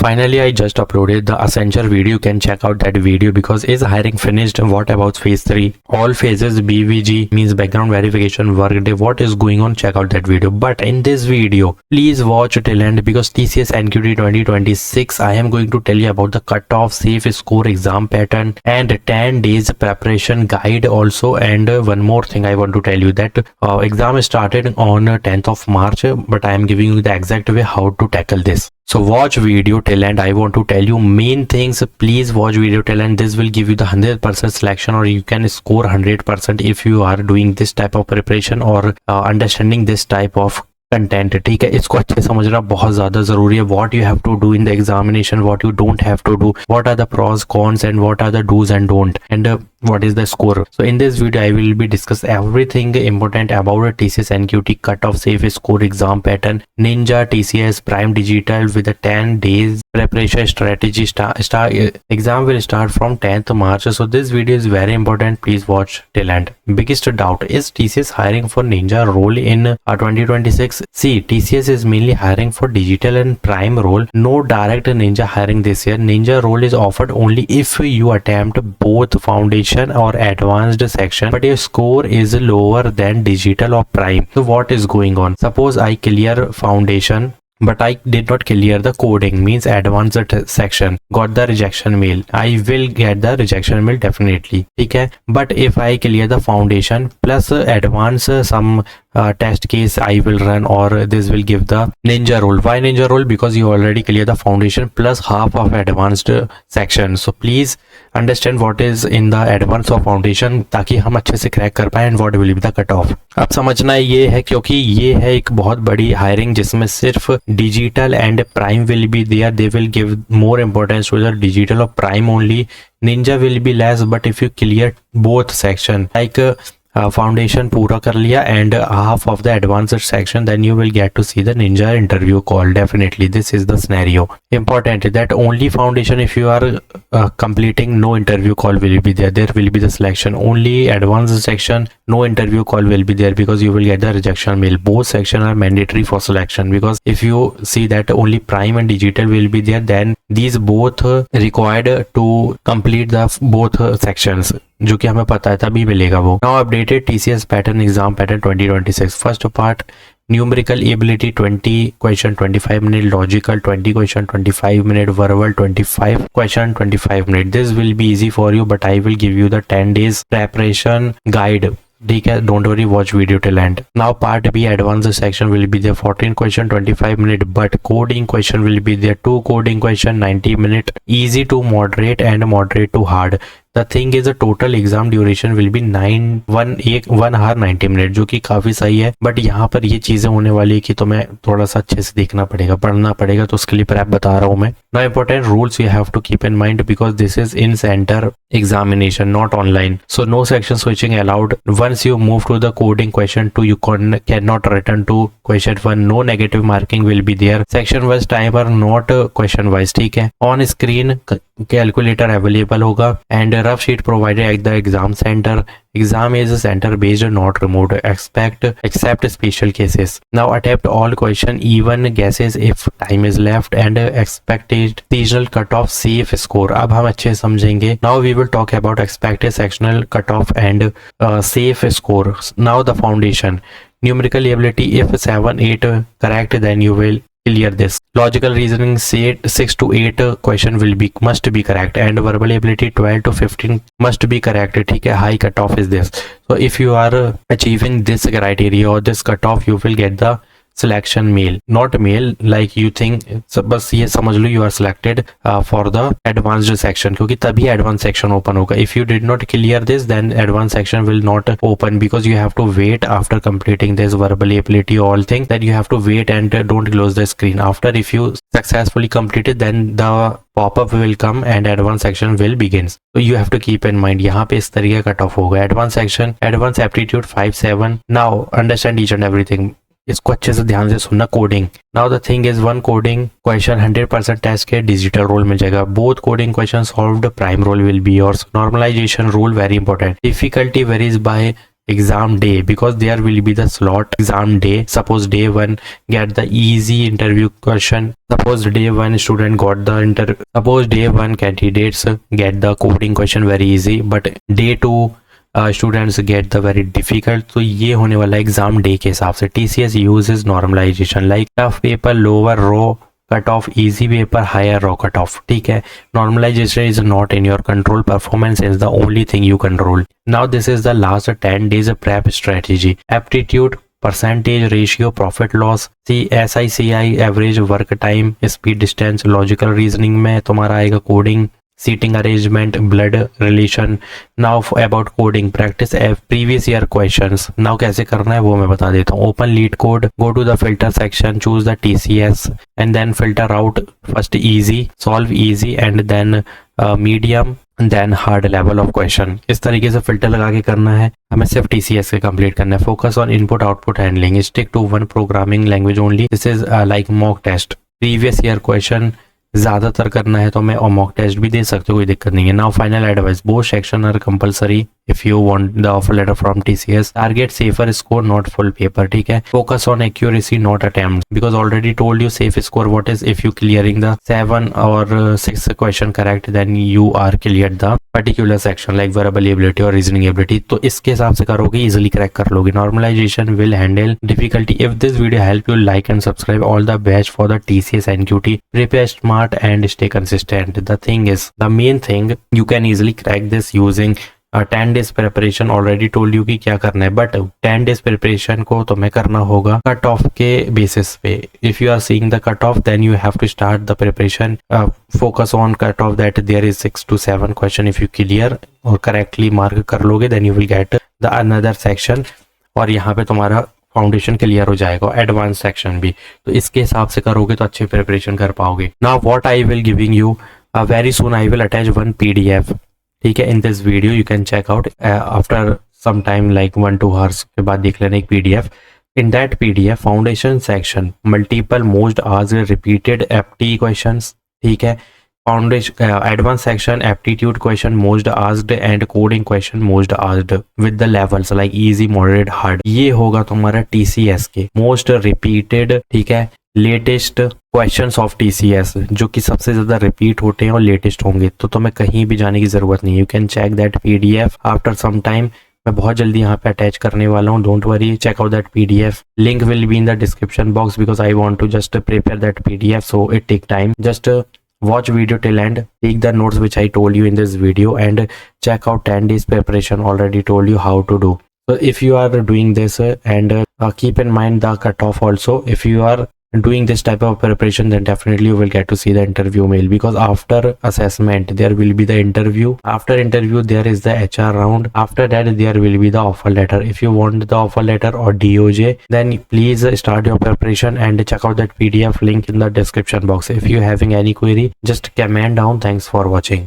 Finally, I just uploaded the Accenture video. You can check out that video because is hiring finished? What about phase 3? All phases, BVG means background verification, workday. What is going on? Check out that video. But in this video, please watch till end because TCS NQT 2026, I am going to tell you about the cutoff, safe score, exam pattern and 10 days preparation guide also. And one more thing I want to tell you that exam started on 10th of March, but I am giving you the exact way how to tackle this. So watch video till end. I want to tell you main things. Please watch video till end. This will give you the 100% selection, or you can score 100% if you are doing this type of preparation or understanding this type of content. ठीक है, इसको अच्छे समझना बहुत ज्यादा जरूरी है. What you have to do in the examination, what you don't have to do, what are the pros cons and what are the dos and don't, and what is the score. So in this video I will be discuss everything important about TCS NQT cutoff, safe score, exam pattern, Ninja, TCS Prime Digital with a 10 days preparation strategy. Exam will start from 10th March. So this video is very important. Please watch till end. Biggest doubt is TCS hiring for Ninja role in 2026. See, TCS is mainly hiring for digital and prime role. No direct Ninja hiring this year. Ninja role is offered only if you attempt both foundation or advanced section, but your score is lower than digital or prime. So what is going on? Suppose I clear foundation but I did not clear the coding, means advanced section, got the rejection mail. I will get the rejection mail definitely. Okay, but if I clear the foundation plus advanced some test case I will run, or this will give the Ninja role. Why Ninja role? Because you already clear the foundation plus half of advanced section. So please understand what is in the advanced of foundation ताकि हम अच्छे से crack कर पाए, and what will be the cut off. अब समझना ये है क्योंकि ये है एक बहुत बड़ी हायरिंग जिसमें सिर्फ digital and prime will be there. They will give more importance to the digital और prime only. Ninja will be less, but if you clear both section like foundation पूरा कर लिया and half of the advanced section, then you will get to see the Ninja interview call. Definitely this is the scenario. Important that only foundation if you are completing, no interview call will be there. There will be the selection. Only advanced section, no interview call will be there because you will get the rejection mail. Both section are mandatory for selection, because if you see that only prime and digital will be there, then these both required to complete the both sections, जो कि हमें पता है तभी मिलेगा वो. Now updated TCS pattern, exam pattern 2026. First part, numerical ability 20 question 25 minute, logical 20 question 25 minute, verbal 25 question 25 minute. This will be easy for you, but I will give you the 10 days preparation guide. ठीक है, don't worry, watch video till end. Now part B, advanced section will be there, 14 question 25 minute, but coding question will be there, 2 coding question 90 minute, easy to moderate and moderate to hard. The thing is the total exam duration will be 1 hour 90 minute, जो कि काफी सही है. But यहाँ पर ये चीजें होने वाली है कि तुम्हें थोड़ा सा अच्छे से देखना पड़ेगा, पढ़ना पड़ेगा, तो उसके लिए prep बता रहा हूँ मैं. Now important rules you have to keep in mind because this is in center examination, not online. So no section switching allowed. Once you move to the coding question 2, you cannot return to question 1. No negative marking will be there. Section wise timer, not question wise. ठीक है. On screen calculator available होगा and rough sheet provided at the exam center. Exam is center based, not remote. Except special cases. Now attempt all question, even guesses if time is left, and expected seasonal cutoff, safe score. अब हम अच्छे समझेंगे. Now we will talk about expected sectional cutoff and safe score. Now the foundation. Numerical ability, if 7, 8 correct, then you will clear this. Logical reasoning, say 6 to 8 question must be correct, and verbal ability 12 to 15 must be correct. ठीक है, high cutoff is this. So if you are achieving this criteria or this cutoff, you will get the selection mail, not mail like you think. So बस ये समझ लो you are selected for the advanced section, क्योंकि तभी advanced section open होगा. If you did not clear this, then advanced section will not open because you have to wait after completing this verbal ability all things, that you have to wait and don't close the screen. After if you successfully completed, then the pop-up will come and advanced section will begins. So you have to keep in mind यहाँ पे इस तरीके का cut off होगा. Advanced section, advanced aptitude 5-7. Now understand each and everything. इसको अच्छे से ध्यान से सुनना. Coding, now the thing is 1 coding question 100% test के डिजिटल रोल मिल जाएगा. Both coding question solved, prime role will be yours. Normalisation rule very important. Difficulty varies by exam day, because there will be the slot exam day. Suppose day 1 get the easy interview question. Suppose day 1 student got the suppose day 1 candidates get the coding question very easy, but day 2 students get the very difficult. तो ये होने वाला exam day के हिसाब से. TCS uses normalization like tough paper lower raw cut off, easy paper higher raw cut off. ठीक है, normalization is not in your control, performance is the only thing you control. Now this is the last 10 days prep strategy. Aptitude, percentage, ratio, profit loss, SICI, average work time, speed, distance. Logical reasoning में तुम्हारा आएगा coding, seating arrangement, blood relation. Now about coding practice previous year questions. Now कैसे करना है वो मैं बता देता हूँ. Open lead code, go to the filter section, choose the TCS and then filter out first easy, solve easy and then medium then hard level of question. इस तरीके से फिल्टर लगा के करना है. हमें सिर्फ TCS के कंप्लीट करना है. Focus on input output handling, stick to one programming language only. This is like mock test. Previous year question ज्यादातर करना है तो मैं और मॉक टेस्ट भी दे सकते हो, कोई दिक्कत नहीं है. Now final advice, both section are compulsory if you want the offer letter from TCS. Target safer score not full paper. ठीक है, focus on accuracy not attempt, because already told you safe score what is. If you clearing the 7 or 6 question correct then you are clear the particular section like verbal ability और reasoning ability. तो इसके हिसाब से करोगे easily crack कर लोगे. Normalisation will handle difficulty. If this video help you like and subscribe. All the best for the TCS NQT. Prepare smart and stay consistent. The thing is, the main thing, you can easily crack this using 10 days preparation. Already told you कि क्या करना है, but 10 days preparation को तुम्हें करना होगा cut off के basis पे. If you are seeing the cut off then you have to start the preparation. Focus on cut off that there is 6 to 7 question. If you clear और correctly mark कर लोगे then you will get the another section और यहाँ पे तुम्हारा foundation clear हो जाएगा, advance section भी. तो इसके हिसाब से करोगे तो अच्छे प्रिपरेशन कर पाओगे. Now what I will giving you very soon, I will attach one PDF. ठीक है, in this video you can check out after some time like 1-2 hours के बाद देख लेना एक PDF. In that PDF foundation section multiple most asked repeated FT questions. ठीक है, foundation advance section aptitude question most asked and coding question most asked with the levels like easy, moderate, hard. ये होगा तुम्हारा TCS के most repeated. ठीक है, latest questions of TCS जो कि सबसे ज्यादा रिपीट होते हैं और लेटेस्ट होंगे. तो तुम्हें कहीं भी जाने की जरूरत नहीं है. You can check that PDF after some time. मैं बहुत जल्दी यहाँ पे अटैच करने वाला हूँ. Don't worry, check out that PDF. Link will be in the description box because I want to just prepare that PDF, so it take time. Just watch video till end, take the notes which I told you in this video and check out 10 days preparation. Already told you how to do. So if you are doing this and keep in mind the cutoff also. If you are doing this type of preparation then definitely you will get to see the interview mail, because after assessment there will be the interview. After interview there is the HR round. After that there will be the offer letter. If you want the offer letter or DOJ then please start your preparation and check out that PDF link in the description box. If you having any query just comment down. Thanks for watching.